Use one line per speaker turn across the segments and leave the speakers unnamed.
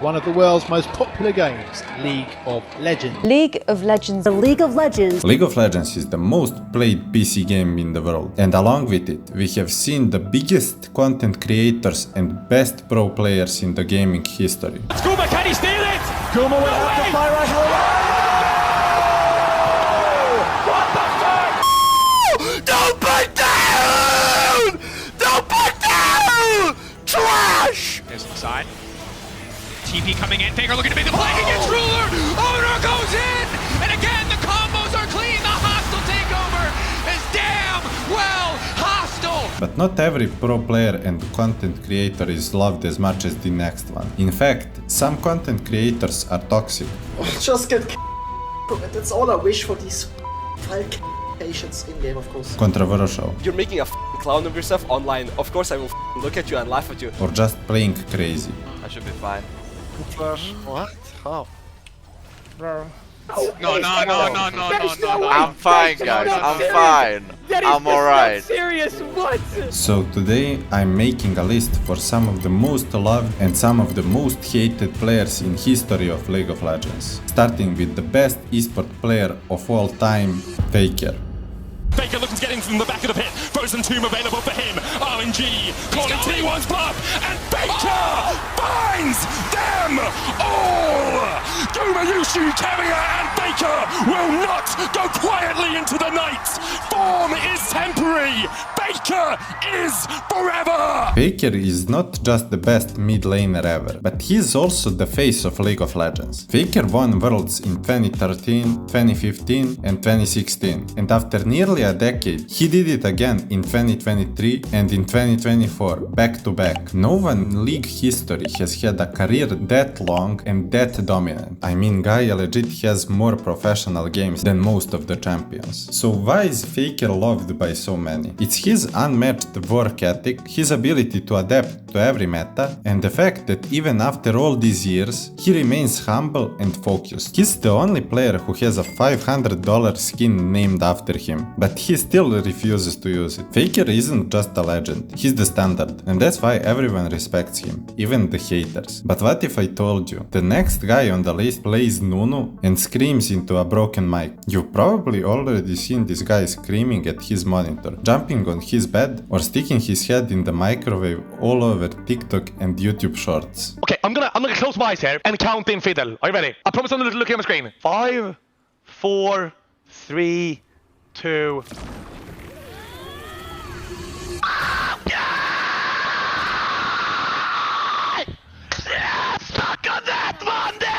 One of the world's most popular games, League of Legends.
League of Legends. The League of Legends.
League of Legends is the most played PC game in the world, and along with it, we have seen the biggest content creators and best pro players in the gaming history.
Kuma, can he steal it?
Kuma will have to fire right
What the fuck? Don't back down! Don't back down! Trash! There's the side. TP coming in, Faker looking to make the play against Ruler! Owner goes in! And again, the combos are clean! The hostile takeover is damn well hostile!
But not every pro player and content creator is loved as much as the next one. In fact, some content creators are toxic.
Just get that's all I wish for these patients in game, of course.
Controversial.
You're making a clown of yourself online. Of course I will look at you and laugh at you.
Or just playing crazy.
I should be fine.
What? How?
Bro.
No.
I'm fine, guys. I'm fine. I'm alright.
Serious? What?
So today I'm making a list for some of the most loved and some of the most hated players in history of League of Legends. Starting with the best esport player of all time, Faker.
Faker looking to get in from the back of the pit. Frozen Tomb available for him. RNG calling T1's bluff. And Faker finds them all! Gumayushi, Carrier and Faker will not go quietly into the night. Form is temporary. Faker is forever!
Faker is not just the best mid laner ever, but he's also the face of League of Legends. Faker won Worlds in 2013, 2015 and 2016, and after nearly a decade, he did it again in 2023 and in 2024, back to back. No one in League history has had a career that long and that dominant. I mean, guy legit has more professional games than most of the champions. So why is Faker loved by so many? It's his unmatched work ethic, his ability to adapt to every meta, and the fact that even after all these years, he remains humble and focused. He's the only player who has a $500 skin named after him, but he still refuses to use it. Faker isn't just a legend, he's the standard, and that's why everyone respects him, even the haters. But what if I told you, the next guy on the list plays Nunu and screams into a broken mic? You've probably already seen this guy screaming at his monitor, jumping on his bed, or sticking his head in the microwave all over TikTok and YouTube shorts.
Okay, I'm gonna close my eyes here and count in fiddle. Are you ready? I promise I'm gonna look at my screen. 5, 4, 3, 2. Stuck on that one there!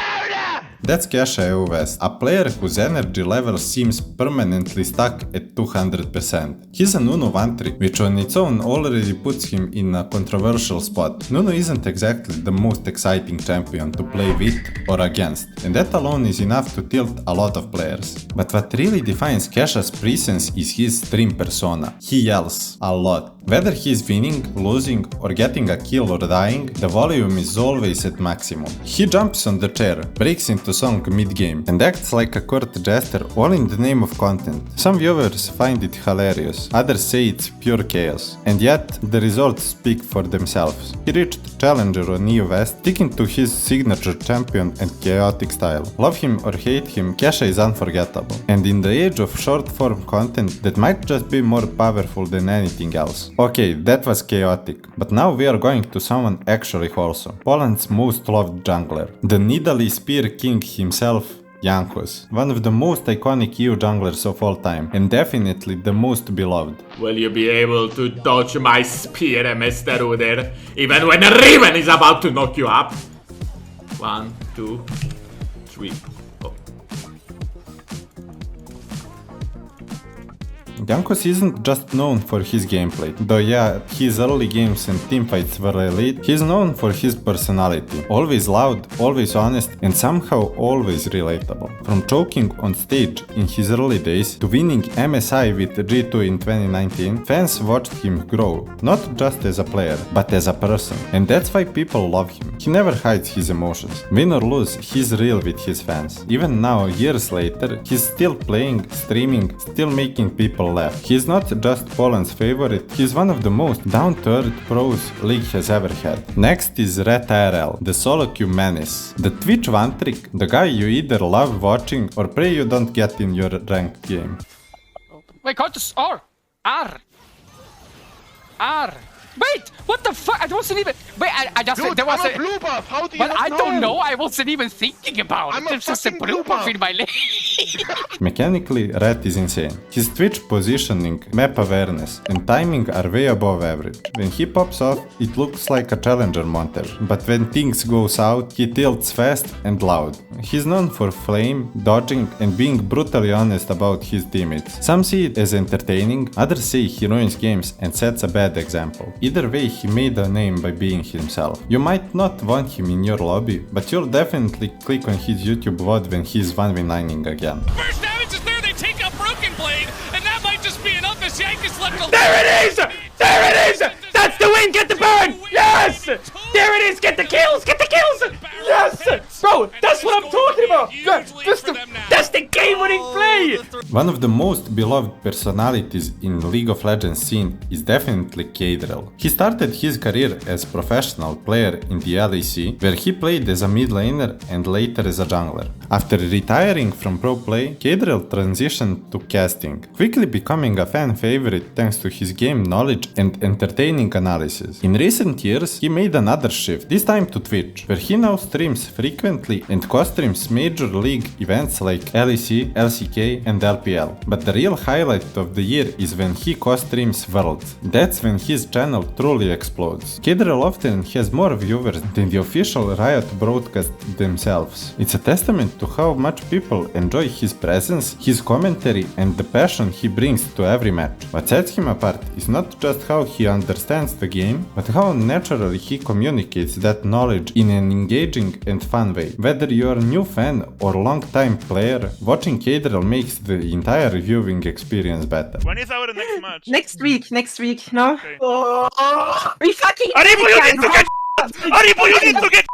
That's KeshaEUW, a player whose energy level seems permanently stuck at 200%. He's a Nunu 1-3, which on its own already puts him in a controversial spot. Nunu isn't exactly the most exciting champion to play with or against, and that alone is enough to tilt a lot of players. But what really defines Kesha's presence is his stream persona. He yells a lot. Whether he's winning, losing, or getting a kill or dying, the volume is always at maximum. He jumps on the chair, breaks into song mid-game, and acts like a court jester all in the name of content. Some viewers find it hilarious, others say it's pure chaos. And yet, the results speak for themselves. He reached Challenger on EU West, sticking to his signature champion and chaotic style. Love him or hate him, Kesha is unforgettable. And in the age of short-form content, that might just be more powerful than anything else. Okay, that was chaotic, but now we are going to someone actually wholesome. Poland's most loved jungler, the Nidalee Spear King himself, Jankos, one of the most iconic EU junglers of all time, and definitely the most beloved.
Will you be able to dodge my spear, Mr. Ruder, even when a Riven is about to knock you up? 1, 2, 3.
Jankos isn't just known for his gameplay, though yeah, his early games and teamfights were elite. He's known for his personality, always loud, always honest, and somehow always relatable. From choking on stage in his early days to winning MSI with G2 in 2019, fans watched him grow, not just as a player, but as a person, and that's why people love him. He never hides his emotions. Win or lose, he's real with his fans. Even now, years later, he's still playing, streaming, still making people people left. He's not just Poland's favorite, he's one of the most down-to-earth pros League has ever had. Next is RatIRL, the solo queue menace. The Twitch one trick, the guy you either love watching or pray you don't get in your ranked game.
Wait, got this R. Wait, what the fuck? I wasn't even. Wait, I just.
Dude,
there was
I'm a blue buff. How do you
But
not
I don't know.
know?
I wasn't even thinking about
I'm
it.
a
It's just a
fucking
blue
blue
buff
buff.
in my lane.
Mechanically, Rat is insane. His Twitch positioning, map awareness, and timing are way above average. When he pops off, it looks like a challenger montage, but when things go south, he tilts fast and loud. He's known for flame, dodging, and being brutally honest about his teammates. Some see it as entertaining, others say he ruins games and sets a bad example. Either way, he made a name by being himself. You might not want him in your lobby, but you'll definitely click on his YouTube VOD when he's 1v9ing again.
First damage is there, they take out Broken Blade, and that might just be enough as Jankos left alone.
There it is! There it is! That's the win! Get the burn! Yes! There it is! Get the kills! Get the kills! Yes! Bro, that's what I'm talking about! That's the game-winning play!
One of the most beloved personalities in League of Legends scene is definitely Caedrel. He started his career as professional player in the LEC, where he played as a mid laner and later as a jungler. After retiring from pro play, Caedrel transitioned to casting, quickly becoming a fan favorite thanks to his game knowledge and entertaining analysis. In recent years, he made another shift, this time to Twitch, where he now streams frequently and co-streams major league events like LEC, LCK and LPL. But the real highlight of the year is when he co-streams Worlds. That's when his channel truly explodes. Caedrel often has more viewers than the official Riot broadcast themselves. It's a testament to how much people enjoy his presence, his commentary and the passion he brings to every match. What sets him apart is not just how he understands the game, but how naturally he communicates that knowledge in an engaging and fun way. Whether you're a new fan or long-time player, watching Caedrel makes the entire viewing experience better.
When is our next match?
Next week, no?
Okay.
We fucking
Aribo, you need to get Aribo, you need to get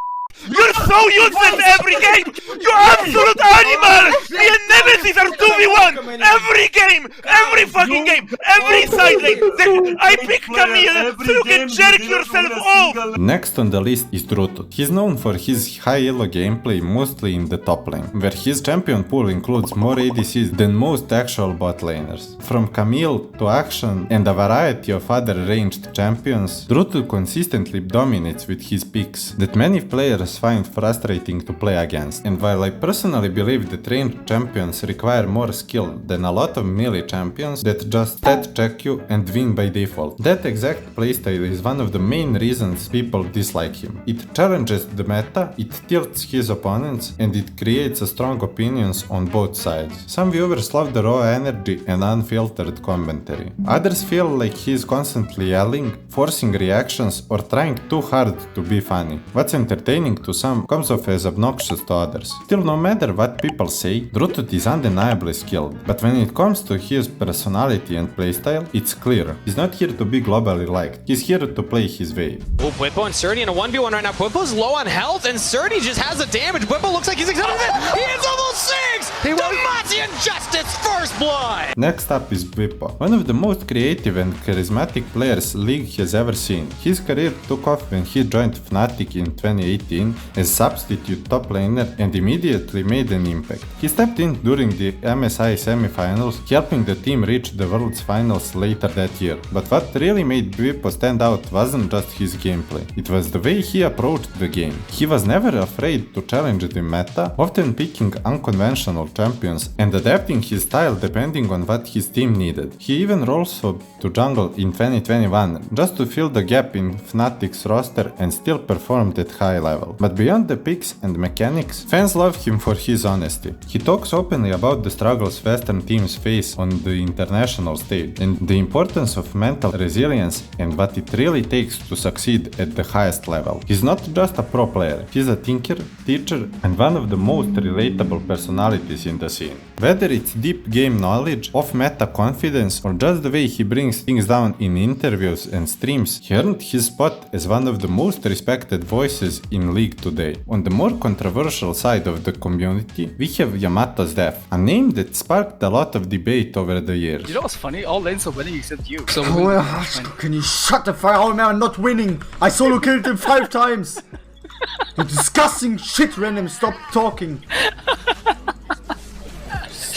You're so useless every game! You absolute animal! Me and Nemesis are 2v1! Every game! Every fucking game! Every side lane! Then I pick Camille so you can jerk yourself off!
Next on the list is Drututt. He's known for his high elo gameplay mostly in the top lane, where his champion pool includes more ADCs than most actual bot laners. From Camille to Action and a variety of other ranged champions, Drututt consistently dominates with his picks that many players find frustrating to play against. And while I personally believe that ranged champions require more skill than a lot of melee champions that just stat check you and win by default, that exact playstyle is one of the main reasons people dislike him. It challenges the meta, it tilts his opponents, and it creates a strong opinions on both sides. Some viewers love the raw energy and unfiltered commentary. Others feel like he's constantly yelling, forcing reactions, or trying too hard to be funny. What's entertaining to some comes off as obnoxious to others. Still, no matter what people say, Drututt is undeniably skilled, but when it comes to his personality and playstyle, it's clear. He's not here to be globally liked, he's here to play his way.
Oh, Bwipo and Surdy in a 1v1 right now. Bwipo's low on health, and Surdy just has the damage. Bwipo looks like he's accepting it. He is level 6! Damati and Justice, first blood!
Next up is Bwipo, one of the most creative and charismatic players League has ever seen. His career took off when he joined Fnatic in 2018 as substitute top laner and immediately made an impact. He stepped in during the MSI semifinals, helping the team reach the World's Finals later that year. But what really made Bwipo stand out wasn't just his gameplay, it was the way he approached the game. He was never afraid to challenge the meta, often picking unconventional champions and adapting his style depending on what his team needed. He even role-swapped to jungle in 2021 just to fill the gap in Fnatic's roster and still performed at high level. But beyond the picks and mechanics, fans love him for his honesty. He talks openly about the struggles Western teams face on the international stage and the importance of mental resilience and what it really takes to succeed at the highest level. He's not just a pro player, he's a thinker, teacher and one of the most relatable personalities in the scene. Whether it's deep game knowledge, off-meta confidence, or just the way he brings things down in interviews and streams, he earned his spot as one of the most respected voices in League today. On the more controversial side of the community, we have Yamatos Death, a name that sparked a lot of debate over the years.
You know what's funny? All lanes are winning except you. So
can you shut the fuck up, man? I'm not winning. I solo killed him 5 times. You disgusting shit, random. Stop talking.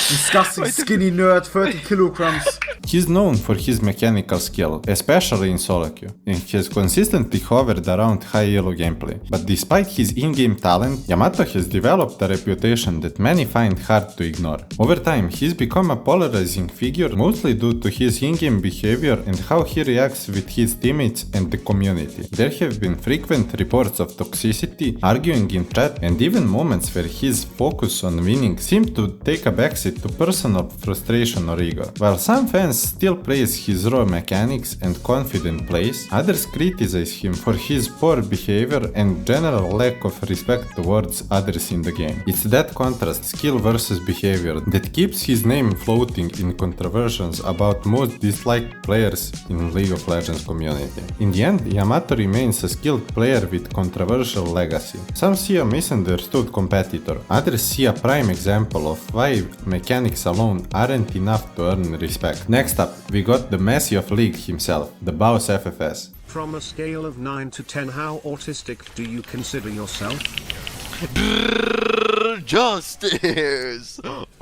Disgusting skinny nerd, 30 kilograms.
He's known for his mechanical skill, especially in solo queue, and has consistently hovered around high elo gameplay. But despite his in-game talent, Yamato has developed a reputation that many find hard to ignore. Over time, he's become a polarizing figure, mostly due to his in-game behavior and how he reacts with his teammates and the community. There have been frequent reports of toxicity, arguing in chat, and even moments where his focus on winning seemed to take a backseat to personal frustration or ego. While some fans still praise his raw mechanics and confident plays, others criticize him for his poor behavior and general lack of respect towards others in the game. It's that contrast, skill versus behavior, that keeps his name floating in controversies about most disliked players in League of Legends community. In the end, Yamato remains a skilled player with controversial legacy. Some see a misunderstood competitor, others see a prime example of why mechanics alone aren't enough to earn respect. Next up, we got the Messi of League himself, TheBausFFS.
From a scale of 9 to 10, how autistic do you consider yourself?
Justice!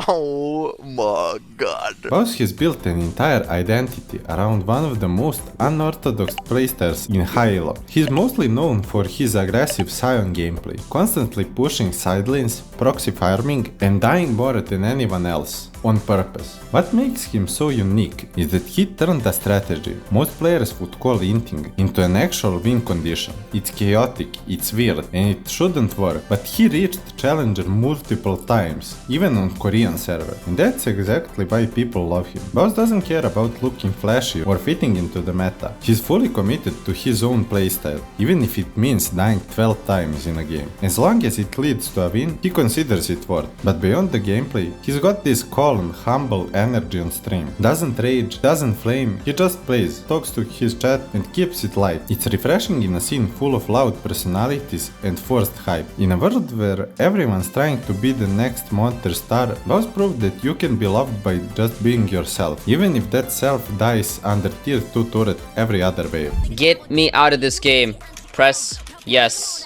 Oh my god.
Baus has built an entire identity around one of the most unorthodox playstyles in high elo. He's mostly known for his aggressive Sion gameplay, constantly pushing side lanes, proxy farming, and dying more than anyone else, on purpose. What makes him so unique is that he turned a strategy most players would call inting into an actual win condition. It's chaotic, it's weird, and it shouldn't work, but he reached Challenger multiple times, even on Korean server, and that's exactly why people love him. Baus doesn't care about looking flashy or fitting into the meta. He's fully committed to his own playstyle, even if it means dying 12 times in a game. As long as it leads to a win, he considers it worth. But beyond the gameplay, he's got this calm, humble energy on stream. Doesn't rage, doesn't flame, he just plays, talks to his chat and keeps it light. It's refreshing in a scene full of loud personalities and forced hype. In a world where everyone's trying to be the next monster star, Baus proved that you can be loved by just being yourself, even if that self dies under tier 2 turret every other wave.
Get me out of this game. Press yes.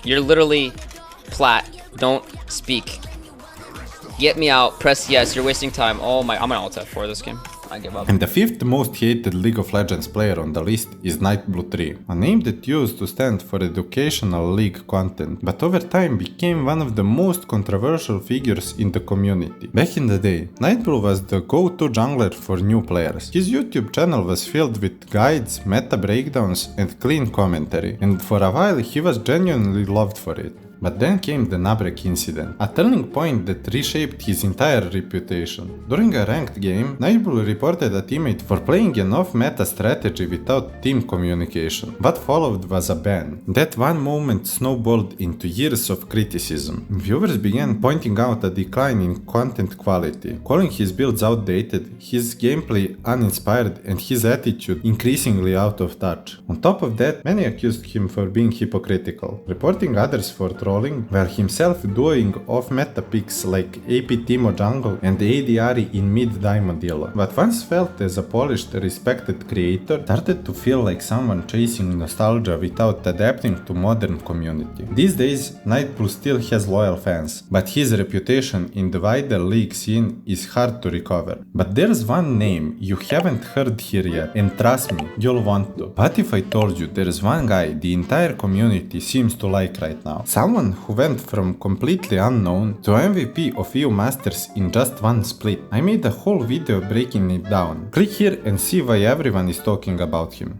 You're literally plat. Don't speak. Get me out. Press yes. You're wasting time. Oh my, I'm gonna alt F4 this game. I give up.
And the 5th most hated League of Legends player on the list is Nightblue3, a name that used to stand for educational league content, but over time became one of the most controversial figures in the community. Back in the day, Nightblue was the go-to jungler for new players. His YouTube channel was filled with guides, meta breakdowns, and clean commentary, and for a while he was genuinely loved for it. But then came the Nabrek incident, a turning point that reshaped his entire reputation. During a ranked game, Nightblue reported a teammate for playing an off-meta strategy without team communication. What followed was a ban. That one moment snowballed into years of criticism. Viewers began pointing out a decline in content quality, calling his builds outdated, his gameplay uninspired, and his attitude increasingly out of touch. On top of that, many accused him for being hypocritical, reporting others for trolling, while himself doing off-meta picks like AP Timo Jungle and AD Ahri in mid-diamond elo. What once felt as a polished, respected creator started to feel like someone chasing nostalgia without adapting to modern community. These days, Nightblue still has loyal fans, but his reputation in the wider league scene is hard to recover. But there's one name you haven't heard here yet, and trust me, you'll want to. What if I told you there's one guy the entire community seems to like right now? Someone who went from completely unknown to MVP of EU Masters in just one split. I made a whole video breaking it down. Click here and see why everyone is talking about him.